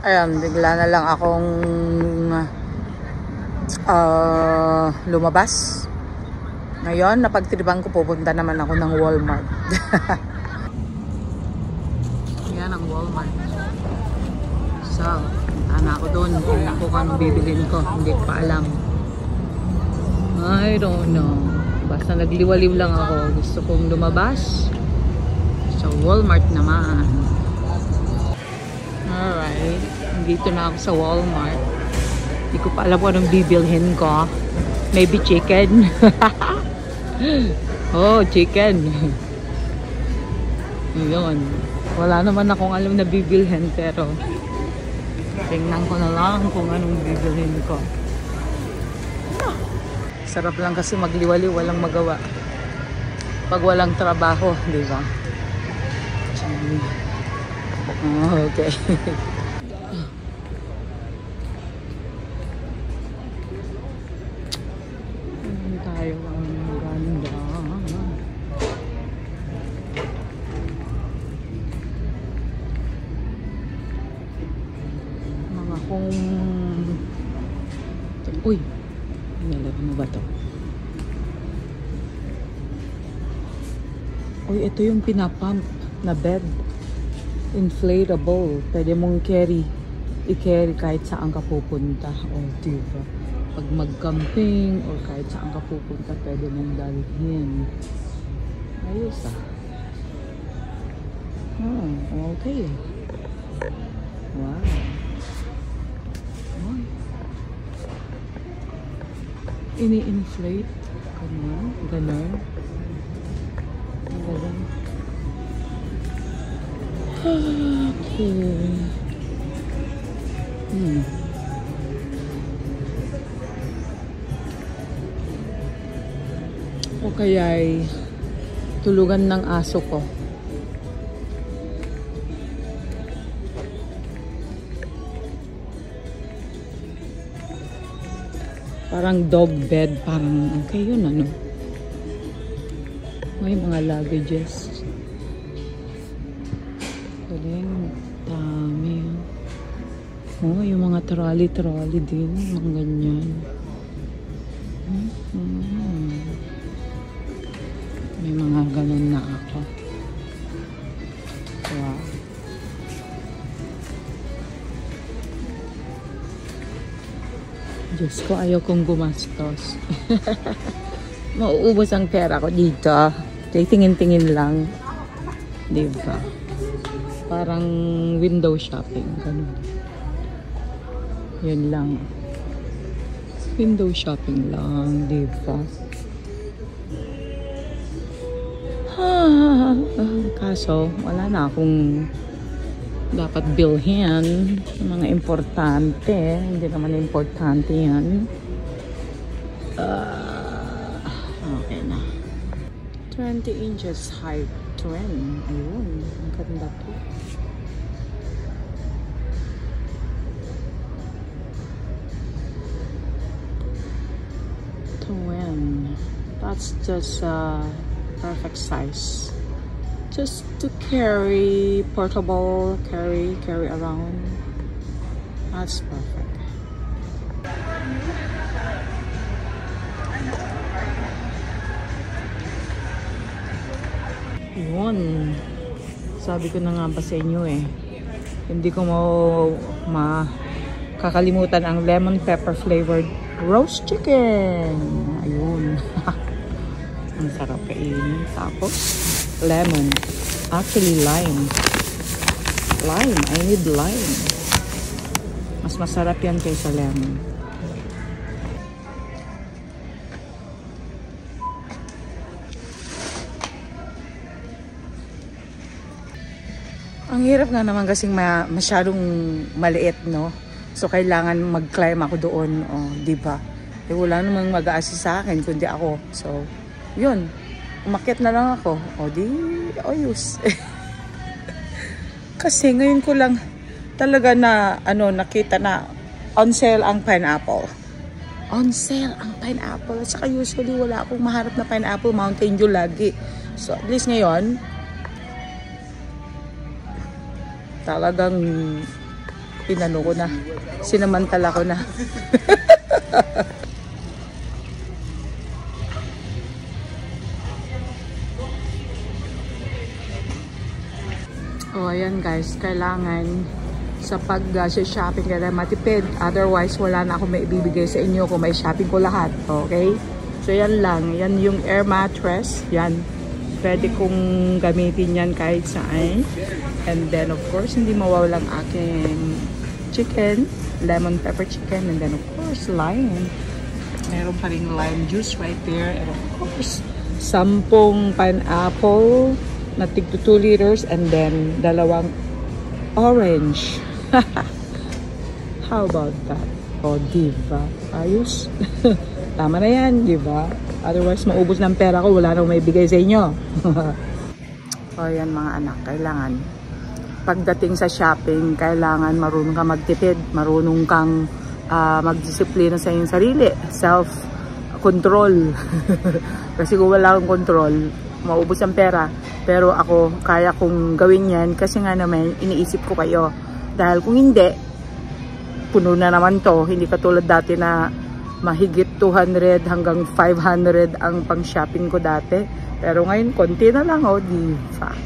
Ayan, bigla na lang akong lumabas. Ngayon, napagtripan ko, pupunta naman ako ng Walmart. Yan ang Walmart. So, punta na ako doon. Tingnan ko kung anong bibilin ko. Hindi ko pa alam. I don't know. Basta nagliwaliw lang ako. Gusto kong lumabas sa Walmart naman. Alright. Dito na ako sa Walmart. Hindi ko pa alam kung anong bibilhin ko. Maybe chicken. Oh, chicken. Yun. Wala naman akong alam na bibilhin, pero tingnan ko na lang kung anong bibilhin ko. Sarap lang kasi magliwaliw, walang magawa. Pag walang trabaho, di ba? Oh, okay. Tayo ang ganda. Mga kung... Uy! Nalaro mo ba ito? Uy, ito yung pinapump na bed. Inflatable. Pwede mong i-carry kahit saan ka pupunta. O, diba? Pag mag-camping or kahit saan ka pupunta, pwede mong dalhin. Ayos ah. Oh, okay. Wow. Oh. Ini-inflate. Ganun. Ganun. Ganun. Okay. O kaya'y tulugan ng aso ko. Parang dog bed. Parang okay yun, ano? May mga luggages. Galing. Dami. Oh, yung mga trolley din. Mga ganyan. May mga ganun na ako. Wow. Diyos ko, ayaw kong gumastos. Mauubos ang pera ko dito. Tingin-tingin lang. Diba? Parang window shopping. Ganun. Yun lang. Window shopping lang. Diba? Kaso, wala na akong dapat bilhin. Mga importante. Hindi naman importante yan. Okay na. 20 inches height twin. Ayun. Ang ganda to. Twin. That's just perfect size. Just to carry, portable, carry around. That's perfect. Yun. Sabi ko na nga ba sa inyo eh. Hindi ko makakalimutan ang lemon pepper flavored roast chicken. Ayun. Ang sarap kainin. Tapos, lemon. Actually, lime. Lime. I need lime. Mas masarap yan kaysa lemon. Ang hirap nga naman kasing masyadong maliit, no? So, kailangan mag-climb ako doon. Oh, diba? Eh, wala namang mag-a-assist sa akin, kundi ako. So, yun. Umakyat na lang ako. O di, ayos. Kasi ngayon ko lang talaga na, nakita na on sale ang pineapple. On sale ang pineapple. At saka usually wala akong maharap na pineapple, Mountain Dew lagi. So at least ngayon, talagang Inano ko na. Sinamantala ko na. Oh, ayan guys, kailangan sa pag-shopping kailangan matipid. Otherwise, wala na ako may ibibigay sa inyo kung may shopping ko lahat. Okay? So, yan lang. Yan yung air mattress. Yan. Pwede kong gamitin yan kahit saan. And then, of course, hindi mawawalang aking chicken, lemon pepper chicken, and then of course lime. Meron pa ring lime juice right there, and of course 10 pineapple na tig 2 liters, and then 2 orange. How about that? O, diba? Ayos. Tama na yan, diba? Otherwise maubos ng pera ko, wala nang may bigay sa inyo. O yan mga anak, kailangan pagdating sa shopping, kailangan marunong kang magtipid, marunong kang magdisiplina sa iyong sarili, self-control. Kasi kung wala kang control, maubos ang pera. Pero ako, kaya kong gawin yan kasi nga naman, iniisip ko kayo. Dahil kung hindi, puno na naman to. Hindi katulad dati na mahigit 200 hanggang 500 ang pang-shopping ko dati. Pero ngayon, konti na lang, oh, diba?